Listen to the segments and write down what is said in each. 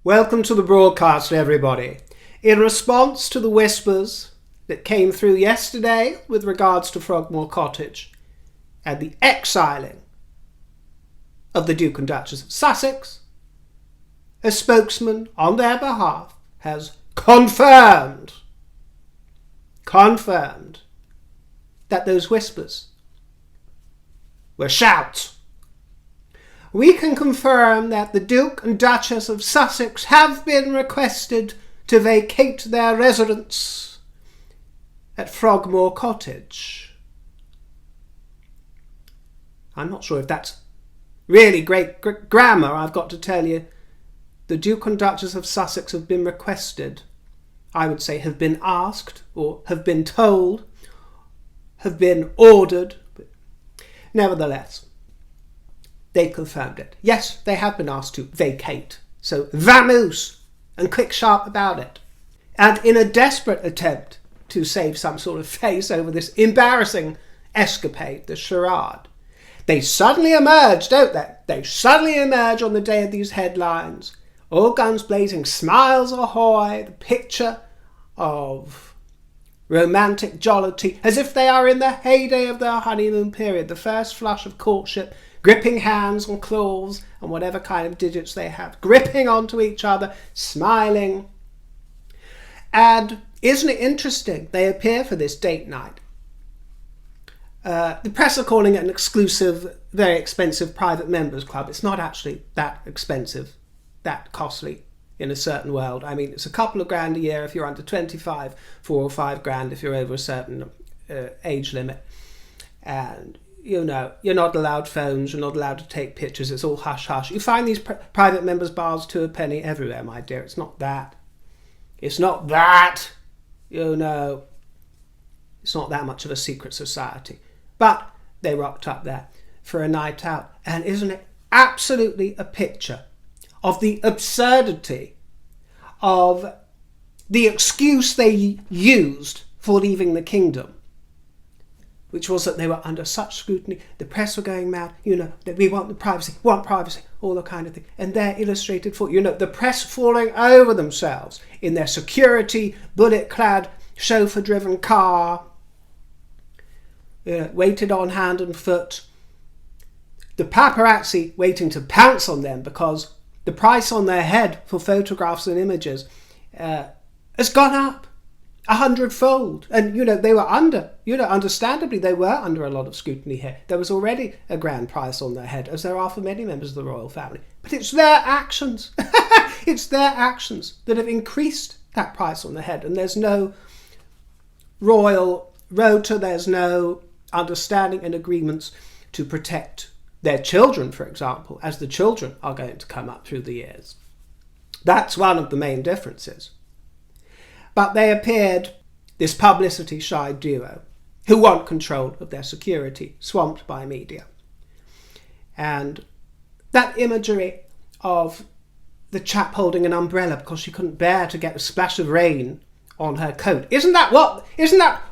Welcome to the broadcast, everybody. In response to the whispers that came through yesterday with regards to Frogmore Cottage and the exiling of the Duke and Duchess of Sussex, a spokesman on their behalf has confirmed that those whispers were shouts. We can confirm that the Duke and Duchess of Sussex have been requested to vacate their residence at Frogmore Cottage. I'm not sure if that's really great grammar, I've got to tell you. The Duke and Duchess of Sussex have been requested. I would say have been asked, or have been told, have been ordered. But nevertheless, they confirmed it. Yes, they have been asked to vacate. So vamoose, and quick sharp about it. And in a desperate attempt to save some sort of face over this embarrassing escapade, the charade, they suddenly emerge, don't they? They suddenly emerge on the day of these headlines. All guns blazing, smiles ahoy, the picture of romantic jollity, as if they are in the heyday of their honeymoon period, the first flush of courtship, gripping hands and claws and whatever kind of digits they have, gripping onto each other, smiling. And isn't it interesting? They appear for this date night. The press are calling it an exclusive, very expensive private members club. It's not actually that expensive, that costly in a certain world. I mean, it's a couple of grand a year if you're under 25, 4 or 5 grand if you're over a certain age limit. And you know, you're not allowed phones, you're not allowed to take pictures, it's all hush-hush. You find these private members' bars to a penny everywhere, my dear. It's not that. It's not that. You know, it's not that much of a secret society. But they rocked up there for a night out. And isn't it absolutely a picture of the absurdity of the excuse they used for leaving the kingdom, which was that they were under such scrutiny, the press were going mad, you know, that we want privacy, all the kind of thing. And they're illustrated for, you know, the press falling over themselves in their security, bullet-clad, chauffeur-driven car, waited on hand and foot. The paparazzi waiting to pounce on them because the price on their head for photographs and images has gone up 100-fold. And, you know, they were understandably, they were under a lot of scrutiny here. There was already a grand price on their head, as there are for many members of the royal family. But it's their actions. It's their actions that have increased that price on the head. And there's no royal rota, there's no understanding and agreements to protect their children, for example, as the children are going to come up through the years. That's one of the main differences. But they appeared, this publicity-shy duo, who want control of their security, swamped by media. And that imagery of the chap holding an umbrella because she couldn't bear to get a splash of rain on her coat. Isn't that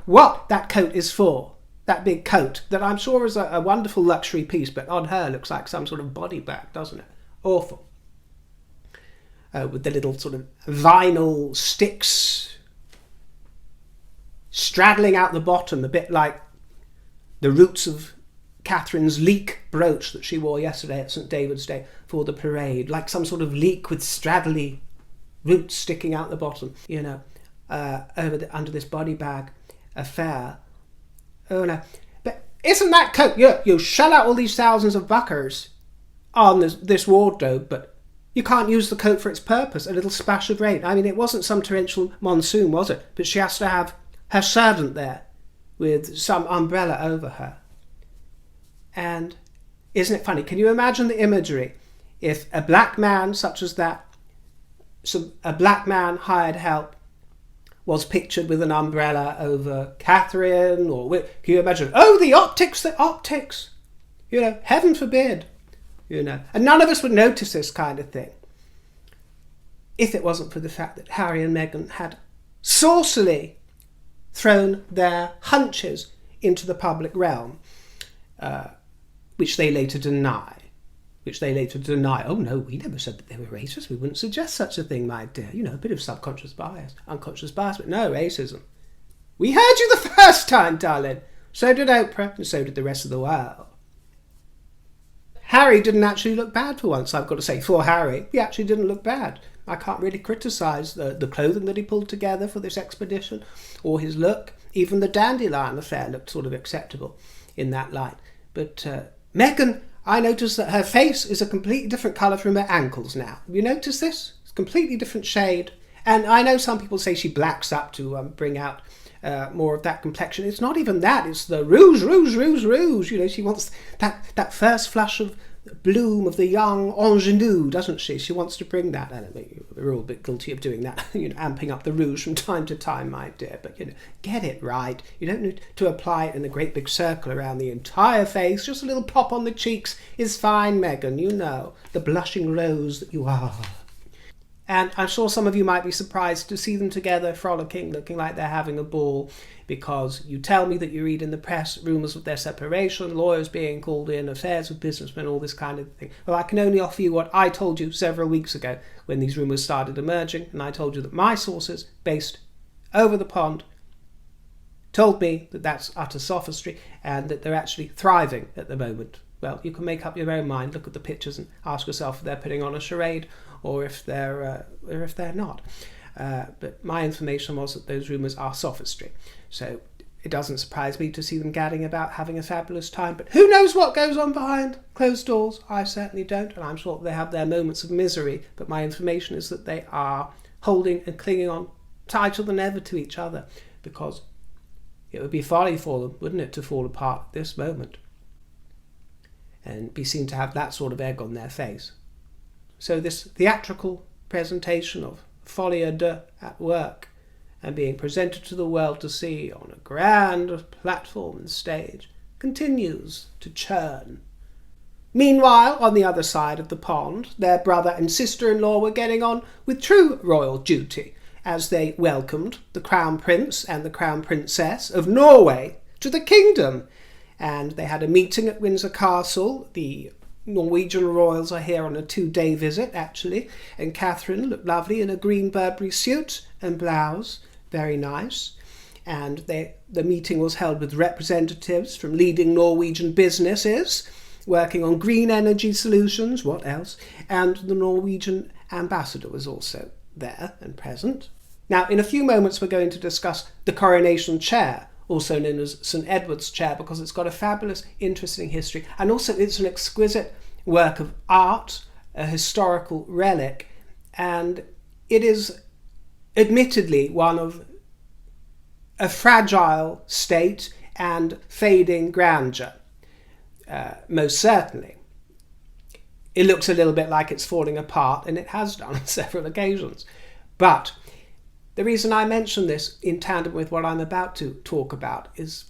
what that coat is for? That big coat that I'm sure is a wonderful luxury piece, but on her looks like some sort of body bag, doesn't it? Awful. With the little sort of vinyl sticks straddling out the bottom, a bit like the roots of Catherine's leek brooch that she wore yesterday at St. David's Day for the parade, like some sort of leek with straddly roots sticking out the bottom, you know, under this body bag affair. Oh no. But isn't that coat, you shell out all these thousands of buckers on this wardrobe, but you can't use the coat for its purpose, a little splash of rain. I mean, it wasn't some torrential monsoon, was it? But she has to have her servant there with some umbrella over her. And isn't it funny? Can you imagine the imagery if a black man such as that, a black man hired help, was pictured with an umbrella over Catherine, can you imagine? Oh, the optics! You know, heaven forbid. You know, and none of us would notice this kind of thing if it wasn't for the fact that Harry and Meghan had saucily thrown their hunches into the public realm, which they later deny. which they later deny. Oh no, we never said that they were racist. We wouldn't suggest such a thing, my dear. You know, a bit of subconscious bias, unconscious bias, but no racism. We heard you the first time, darling. So did Oprah, and so did the rest of the world. Harry didn't actually look bad for once, I've got to say. For Harry, he actually didn't look bad. I can't really criticise the clothing that he pulled together for this expedition, or his look. Even the dandelion affair looked sort of acceptable in that light. But Meghan, I noticed that her face is a completely different colour from her ankles now. Have you noticed this? It's a completely different shade. And I know some people say she blacks up to bring out more of that complexion. It's not even that. It's the rouge. You know, she wants that first flush of bloom of the young ingenue, doesn't she? She wants to bring that. And we're all a bit guilty of doing that, you know, amping up the rouge from time to time, my dear. But, you know, get it right. You don't need to apply it in a great big circle around the entire face. Just a little pop on the cheeks is fine, Meghan, you know. The blushing rose that you are. And I'm sure some of you might be surprised to see them together, frolicking, looking like they're having a ball, because you tell me that you read in the press rumours of their separation, lawyers being called in, affairs with businessmen, all this kind of thing. Well, I can only offer you what I told you several weeks ago when these rumours started emerging, and I told you that my sources, based over the pond, told me that that's utter sophistry and that they're actually thriving at the moment. Well, you can make up your own mind, look at the pictures and ask yourself if they're putting on a charade or if they're not. But my information was that those rumours are sophistry. So it doesn't surprise me to see them gadding about having a fabulous time. But who knows what goes on behind closed doors? I certainly don't, and I'm sure they have their moments of misery. But my information is that they are holding and clinging on tighter than ever to each other, because it would be folly for them, wouldn't it, to fall apart at this moment and be seen to have that sort of egg on their face. So this theatrical presentation of folie à deux at work and being presented to the world to see on a grand platform and stage continues to churn. Meanwhile, on the other side of the pond, their brother and sister-in-law were getting on with true royal duty as they welcomed the Crown Prince and the Crown Princess of Norway to the kingdom. And they had a meeting at Windsor Castle. The Norwegian royals are here on a 2-day visit, actually. And Catherine looked lovely in a green Burberry suit and blouse. Very nice. And the meeting was held with representatives from leading Norwegian businesses working on green energy solutions. What else? And the Norwegian ambassador was also there and present. Now, in a few moments, we're going to discuss the Coronation Chair, also known as St. Edward's Chair, because it's got a fabulous, interesting history. And also it's an exquisite work of art, a historical relic, and it is admittedly one of a fragile state and fading grandeur. Most certainly. It looks a little bit like it's falling apart, and it has done on several occasions. But the reason I mention this in tandem with what I'm about to talk about is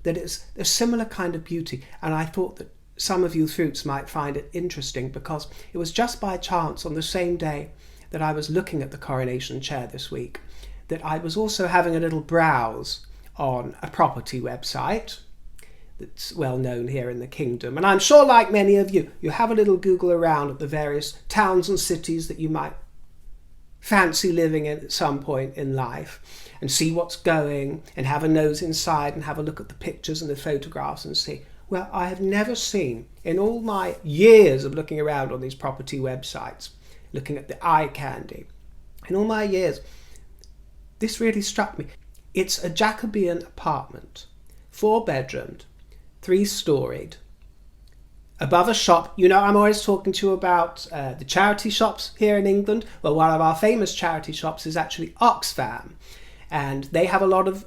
that it's a similar kind of beauty, and I thought that some of you fruits might find it interesting, because it was just by chance on the same day that I was looking at the Coronation Chair this week that I was also having a little browse on a property website that's well known here in the kingdom. And I'm sure, like many of you, you have a little Google around at the various towns and cities that you might fancy living in at some point in life, and see what's going, and have a nose inside and have a look at the pictures and the photographs and see, well, I have never seen, in all my years of looking around on these property websites, looking at the eye candy, in all my years, this really struck me. It's a Jacobean apartment, 4-bedroomed, 3-storied, above a shop. You know, I'm always talking to you about the charity shops here in England. Well, one of our famous charity shops is actually Oxfam, and they have a lot of,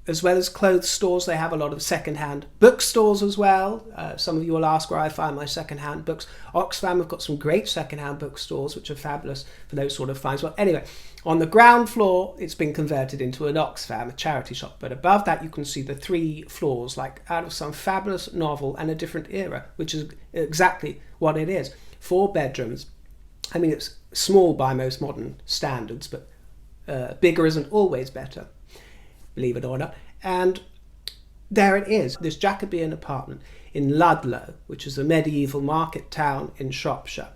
as well as clothes stores, they have a lot of second-hand bookstores as well. Some of you will ask where I find my second-hand books. Oxfam have got some great second-hand bookstores, which are fabulous for those sort of finds. Well, anyway, on the ground floor, it's been converted into an Oxfam, a charity shop. But above that, you can see the 3 floors, like out of some fabulous novel and a different era, which is exactly what it is. 4 bedrooms. I mean, it's small by most modern standards, but bigger isn't always better, believe it or not. And there it is, this Jacobean apartment in Ludlow, which is a medieval market town in Shropshire.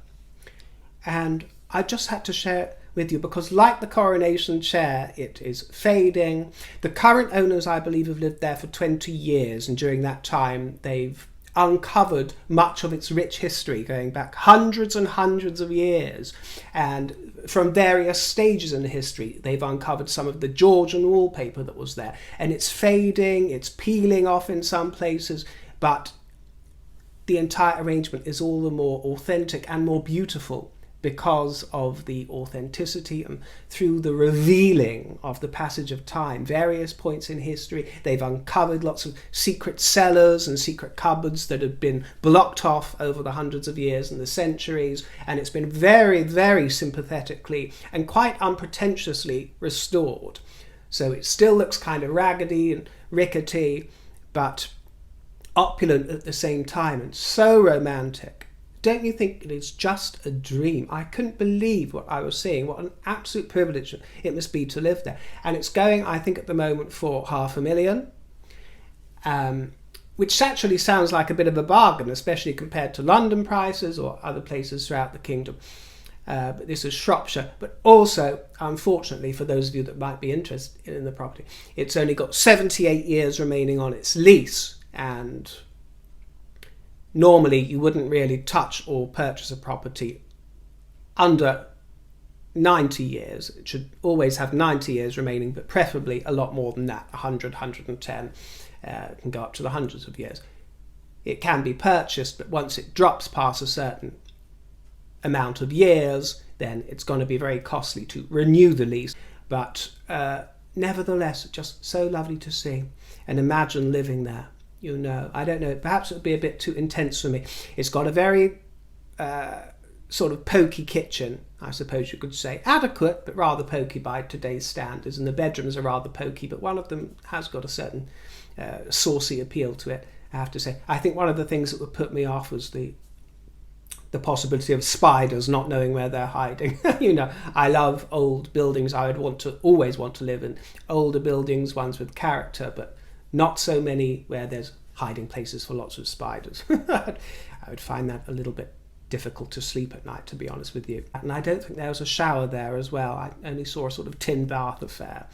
And I just had to share it with you because, like the Coronation Chair, it is fading. The current owners, I believe, have lived there for 20 years, and during that time they've uncovered much of its rich history going back hundreds and hundreds of years, and from various stages in the history they've uncovered some of the Georgian wallpaper that was there, and it's fading, it's peeling off in some places, but the entire arrangement is all the more authentic and more beautiful because of the authenticity and through the revealing of the passage of time, various points in history. They've uncovered lots of secret cellars and secret cupboards that have been blocked off over the hundreds of years and the centuries, and it's been very, very sympathetically and quite unpretentiously restored. So it still looks kind of raggedy and rickety, but opulent at the same time, and so romantic. Don't you think it is just a dream? I couldn't believe what I was seeing. What an absolute privilege it must be to live there. And it's going, I think, at the moment for $500,000, which actually sounds like a bit of a bargain, especially compared to London prices or other places throughout the kingdom. But this is Shropshire. But also, unfortunately, for those of you that might be interested in the property, it's only got 78 years remaining on its lease. And normally you wouldn't really touch or purchase a property under 90 years. It should always have 90 years remaining, but preferably a lot more than that, 100, 110. It can go up to the hundreds of years. It can be purchased, but once it drops past a certain amount of years, then it's going to be very costly to renew the lease. But nevertheless, just so lovely to see, and imagine living there. You know, I don't know, perhaps it would be a bit too intense for me. It's got a very sort of pokey kitchen, I suppose you could say. Adequate, but rather pokey by today's standards. And the bedrooms are rather pokey, but one of them has got a certain saucy appeal to it, I have to say. I think one of the things that would put me off was the possibility of spiders not knowing where they're hiding. You know, I love old buildings. I would always want to live in older buildings, ones with character, but not so many where there's hiding places for lots of spiders. I would find that a little bit difficult to sleep at night, to be honest with you. And I don't think there was a shower there as well. I only saw a sort of tin bath affair,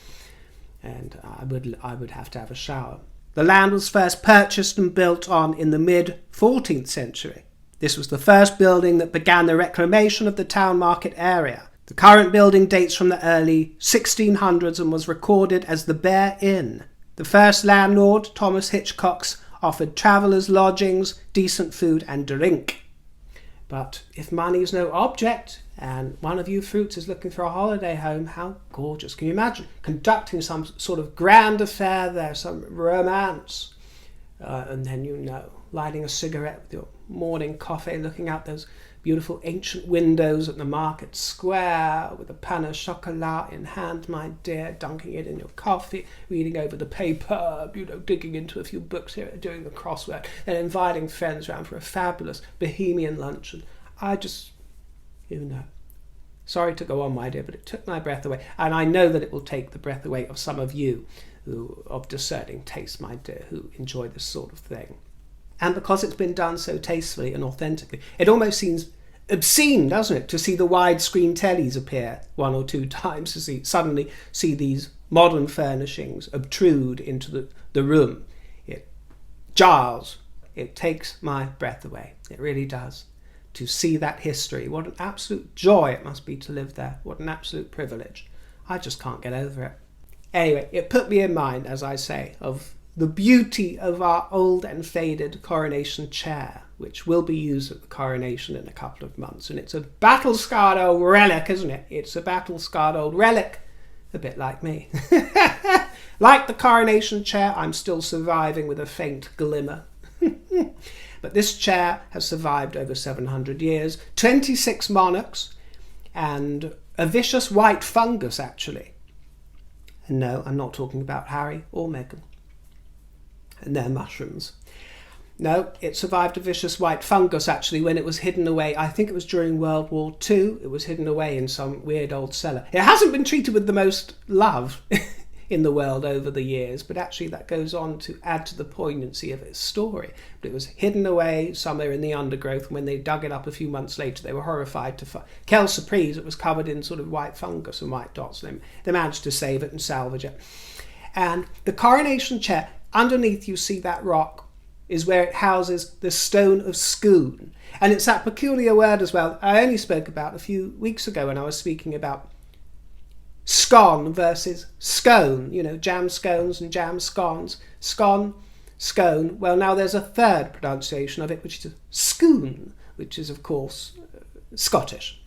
and I would have to have a shower. The land was first purchased and built on in the mid-14th century. This was the first building that began the reclamation of the town market area. The current building dates from the early 1600s and was recorded as the Bear Inn. The first landlord, Thomas Hitchcox, offered travellers lodgings, decent food and drink. But if money is no object, and one of you fruits is looking for a holiday home, how gorgeous. Can you imagine conducting some sort of grand affair there, some romance, and then, you know, lighting a cigarette with your morning coffee, looking out those beautiful ancient windows at the market square with a pan au chocolat in hand, my dear, dunking it in your coffee, reading over the paper, you know, digging into a few books here, doing the crossword, and inviting friends round for a fabulous bohemian luncheon. I just, you know, sorry to go on, my dear, but it took my breath away, and I know that it will take the breath away of some of you who, of discerning taste, my dear, who enjoy this sort of thing. And because it's been done so tastefully and authentically, it almost seems obscene, doesn't it, to see the widescreen tellies appear one or two times, to suddenly see these modern furnishings obtrude into the room. It jars. It takes my breath away. It really does. To see that history, what an absolute joy it must be to live there. What an absolute privilege. I just can't get over it. Anyway, it put me in mind, as I say, of the beauty of our old and faded Coronation Chair, which will be used at the coronation in a couple of months. And it's a battle-scarred old relic, isn't it? It's a battle-scarred old relic, a bit like me. Like the Coronation Chair, I'm still surviving with a faint glimmer. But this chair has survived over 700 years, 26 monarchs, and a vicious white fungus, actually. And no, I'm not talking about Harry or Meghan and their mushrooms. No, it survived a vicious white fungus, actually, when it was hidden away. I think it was during World War II. It was hidden away in some weird old cellar. It hasn't been treated with the most love in the world over the years, but actually that goes on to add to the poignancy of its story. But it was hidden away somewhere in the undergrowth, and when they dug it up a few months later, they were horrified to find quelle surprise, it was covered in sort of white fungus and white dots. They managed to save it and salvage it. And the Coronation Chair, underneath you see that rock, is where it houses the stone of Scone. And it's that peculiar word as well I only spoke about a few weeks ago when I was speaking about scone versus scone, jam scones and jam scones. Scone, scone. Well, now there's a third pronunciation of it, which is Scone, which is, of course, Scottish.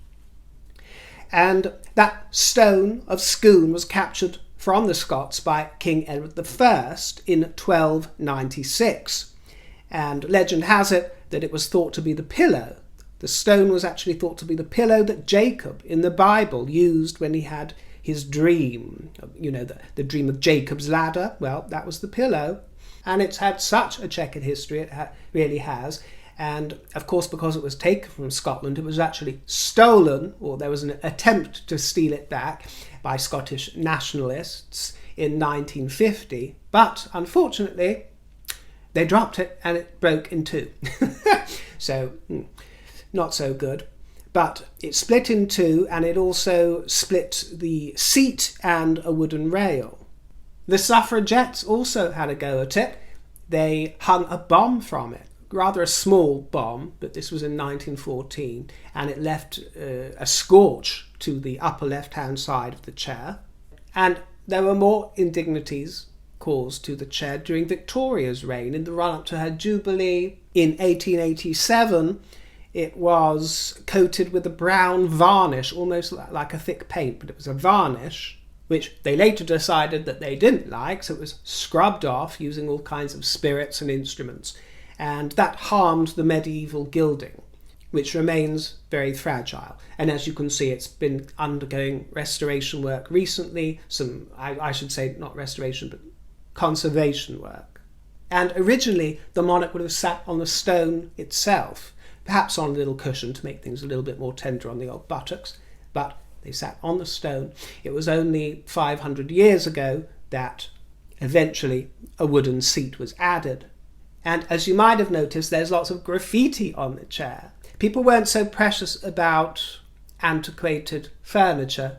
And that stone of Scone was captured from the Scots by King Edward I in 1296. And legend has it that it was thought to be the pillow. The stone was actually thought to be the pillow that Jacob in the Bible used when he had his dream, the dream of Jacob's ladder. Well, that was the pillow. And it's had such a checkered history, it really has. And of course, because it was taken from Scotland, it was actually stolen, or there was an attempt to steal it back by Scottish nationalists in 1950. But unfortunately, they dropped it and it broke in two. So, not so good. But it split in two, and it also split the seat and a wooden rail. The suffragettes also had a go at it. They hung a bomb from it, rather a small bomb, but this was in 1914, and it left a scorch to the upper left-hand side of the chair. And there were more indignities caused to the chair during Victoria's reign in the run-up to her Jubilee. In 1887, it was coated with a brown varnish, almost like a thick paint, but it was a varnish, which they later decided that they didn't like, so it was scrubbed off using all kinds of spirits and instruments. And that harmed the medieval gilding, which remains very fragile. And as you can see, it's been undergoing restoration work recently, I should say not restoration, but conservation work. And originally, the monarch would have sat on the stone itself, perhaps on a little cushion to make things a little bit more tender on the old buttocks, but they sat on the stone. It was only 500 years ago that eventually a wooden seat was added. And as you might have noticed, there's lots of graffiti on the chair. People weren't so precious about antiquated furniture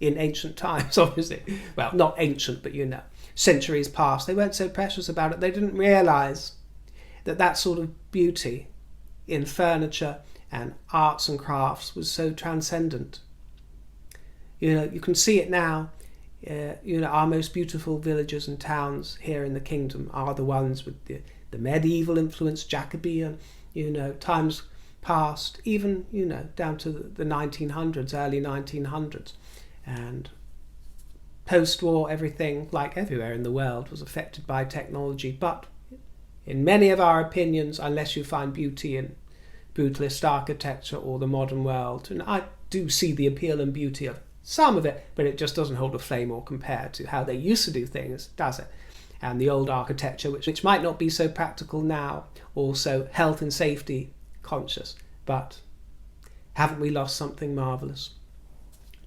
in ancient times, obviously. Well, not ancient, but centuries past. They weren't so precious about it. They didn't realise that sort of beauty in furniture and arts and crafts was so transcendent. You can see it now. Our most beautiful villages and towns here in the kingdom are the ones with the medieval influence, Jacobean, times past, even, down to the 1900s, early 1900s. And post-war, everything, like everywhere in the world, was affected by technology. But in many of our opinions, unless you find beauty in brutalist architecture or the modern world, and I do see the appeal and beauty of some of it, but it just doesn't hold a flame or compare to how they used to do things, does it? And the old architecture, which might not be so practical now, also health and safety conscious. But haven't we lost something marvellous?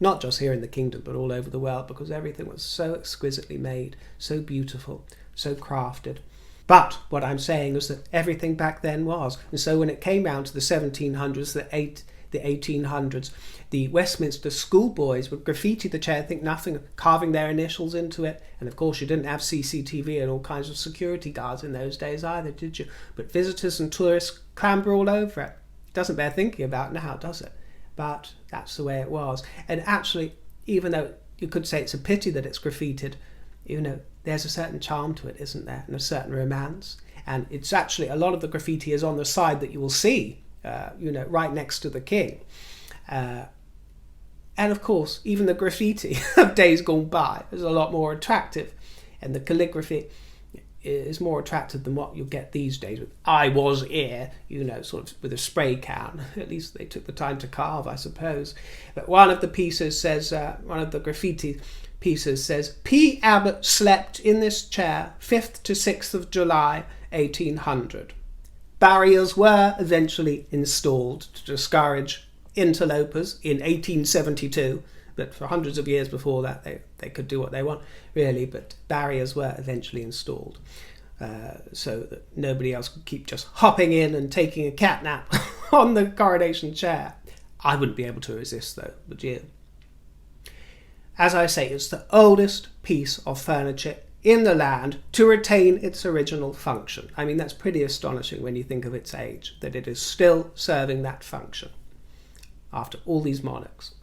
Not just here in the kingdom, but all over the world, because everything was so exquisitely made, so beautiful, so crafted. But what I'm saying is that everything back then was. And so when it came round to the 1700s, the 1800s, the Westminster schoolboys would graffiti the chair, think nothing of carving their initials into it. And of course you didn't have CCTV and all kinds of security guards in those days either, did you? But visitors and tourists clamber all over it. It doesn't bear thinking about now, does it? But that's the way it was. And actually, even though you could say it's a pity that it's graffitied, there's a certain charm to it, isn't there? And a certain romance. And it's actually, a lot of the graffiti is on the side that you will see, right next to the king. And of course, even the graffiti of days gone by is a lot more attractive. And the calligraphy is more attractive than what you'll get these days with "I was here," sort of with a spray can. At least they took the time to carve, I suppose. But one of the pieces says, one of the graffiti pieces says, "P. Abbott slept in this chair 5th to 6th of July, 1800. Barriers were eventually installed to discourage interlopers in 1872, But for hundreds of years before that, they could do what they want, really. But barriers were eventually installed so that nobody else could keep just hopping in and taking a cat nap on the Coronation Chair. I wouldn't be able to resist, though, would you? As I say, it's the oldest piece of furniture in the land to retain its original function. I mean, that's pretty astonishing when you think of its age, that it is still serving that function after all these monarchs.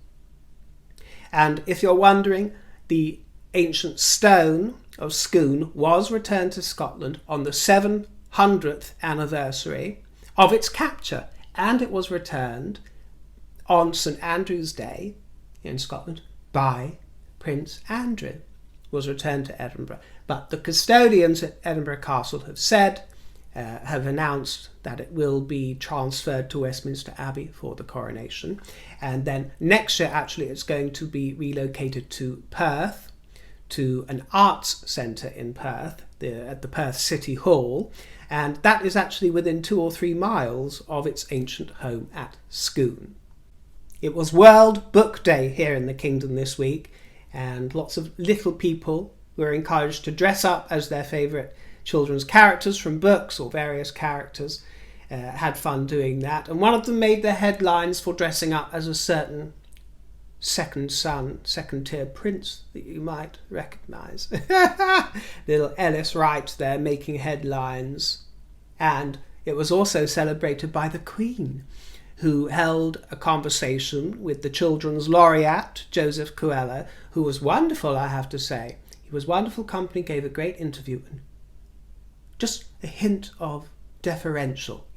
And if you're wondering, the ancient stone of Scone was returned to Scotland on the 700th anniversary of its capture, and it was returned on St Andrew's Day in Scotland by Prince Andrew. Was returned to Edinburgh, but the custodians at Edinburgh Castle have announced that it will be transferred to Westminster Abbey for the coronation, and then next year actually it's going to be relocated to Perth, to an arts centre in Perth, at the Perth City Hall, and that is actually within 2 or 3 miles of its ancient home at Scone. It was World Book Day here in the Kingdom this week, and lots of little people were encouraged to dress up as their favourite children's characters from books, or various characters. Had fun doing that, and one of them made the headlines for dressing up as a certain second-tier prince that you might recognise. Little Ellis Wright there making headlines. And it was also celebrated by the Queen, who held a conversation with the children's laureate, Joseph Coelho, who was wonderful, I have to say. He was wonderful company, gave a great interview, and just a hint of deferential,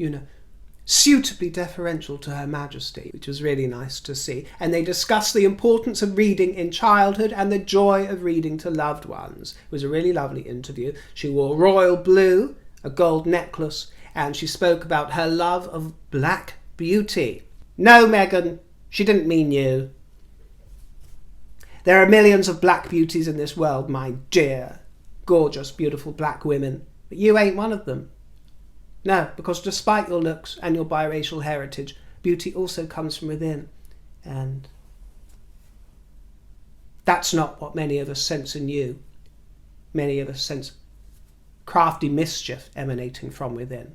suitably deferential to Her Majesty, which was really nice to see. And they discussed the importance of reading in childhood and the joy of reading to loved ones. It was a really lovely interview. She wore royal blue, a gold necklace, and she spoke about her love of black beauty. No, Meghan, she didn't mean you. There are millions of black beauties in this world, my dear. Gorgeous, beautiful black women. But you ain't one of them. No, because despite your looks and your biracial heritage, beauty also comes from within. And that's not what many of us sense in you. Many of us sense crafty mischief emanating from within.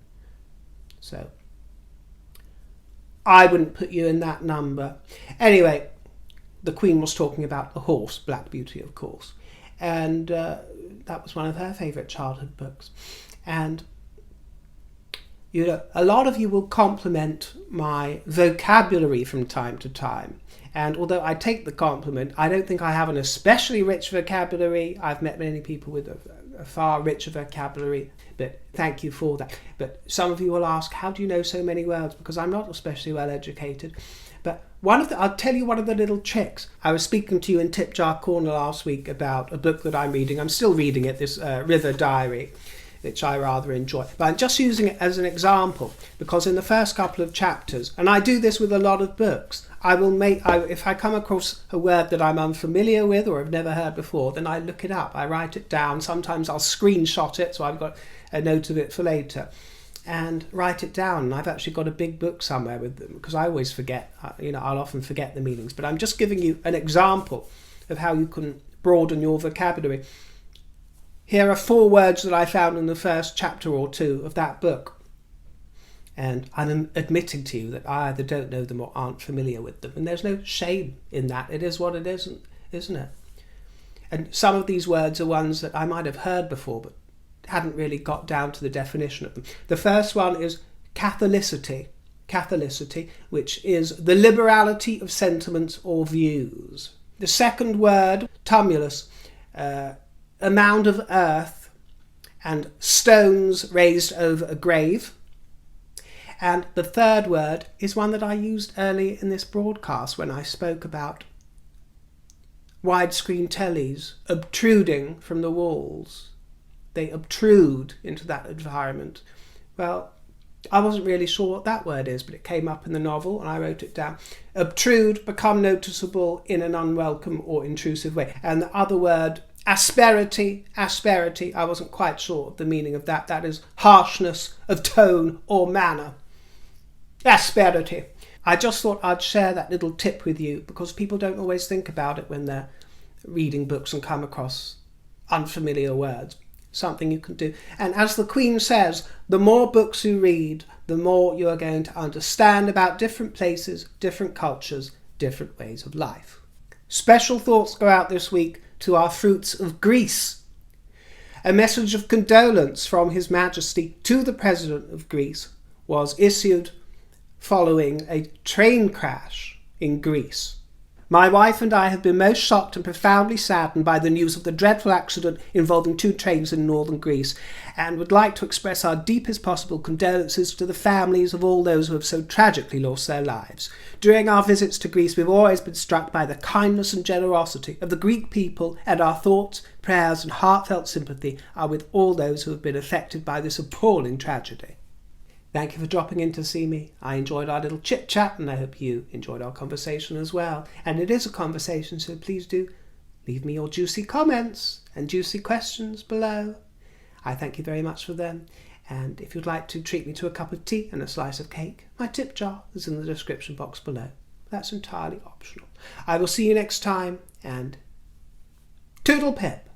So I wouldn't put you in that number. Anyway, the Queen was talking about a horse, Black Beauty, of course. And that was one of her favourite childhood books. And a lot of you will compliment my vocabulary from time to time. And although I take the compliment, I don't think I have an especially rich vocabulary. I've met many people with a far richer vocabulary, but thank you for that. But some of you will ask, how do you know so many words? Because I'm not especially well educated. But I'll tell you one of the little tricks. I was speaking to you in Tip Jar Corner last week about a book that I'm reading. I'm still reading it, this River Diary, which I rather enjoy. But I'm just using it as an example, because in the first couple of chapters, and I do this with a lot of books, if I come across a word that I'm unfamiliar with or have never heard before, then I look it up, I write it down. Sometimes I'll screenshot it, so I've got a note of it for later, and write it down. And I've actually got a big book somewhere with them, because I always forget, I'll often forget the meanings. But I'm just giving you an example of how you can broaden your vocabulary. Here are 4 words that I found in the first chapter or 2 of that book. And I'm admitting to you that I either don't know them or aren't familiar with them. And there's no shame in that. It is what it isn't it? And some of these words are ones that I might have heard before, but hadn't really got down to the definition of them. The first one is Catholicity. Catholicity, which is the liberality of sentiments or views. The second word, tumulus, a mound of earth and stones raised over a grave. And the third word is one that I used early in this broadcast when I spoke about widescreen tellies obtruding from the walls. They obtrude into that environment. Well, I wasn't really sure what that word is, but it came up in the novel and I wrote it down. Obtrude, become noticeable in an unwelcome or intrusive way. And the other word, asperity, I wasn't quite sure of the meaning of that. That is harshness of tone or manner. Asperity. I just thought I'd share that little tip with you because people don't always think about it when they're reading books and come across unfamiliar words. Something you can do. And as the Queen says, the more books you read, the more you are going to understand about different places, different cultures, different ways of life. Special thoughts go out this week to our fruits of Greece. A message of condolence from His Majesty to the President of Greece was issued following a train crash in Greece. My wife and I have been most shocked and profoundly saddened by the news of the dreadful accident involving 2 trains in northern Greece, and would like to express our deepest possible condolences to the families of all those who have so tragically lost their lives. During our visits to Greece, we've always been struck by the kindness and generosity of the Greek people, and our thoughts, prayers and heartfelt sympathy are with all those who have been affected by this appalling tragedy. Thank you for dropping in to see me. I enjoyed our little chit-chat and I hope you enjoyed our conversation as well. And it is a conversation, so please do leave me your juicy comments and juicy questions below. I thank you very much for them. And if you'd like to treat me to a cup of tea and a slice of cake, my tip jar is in the description box below. That's entirely optional. I will see you next time, and toodle pip.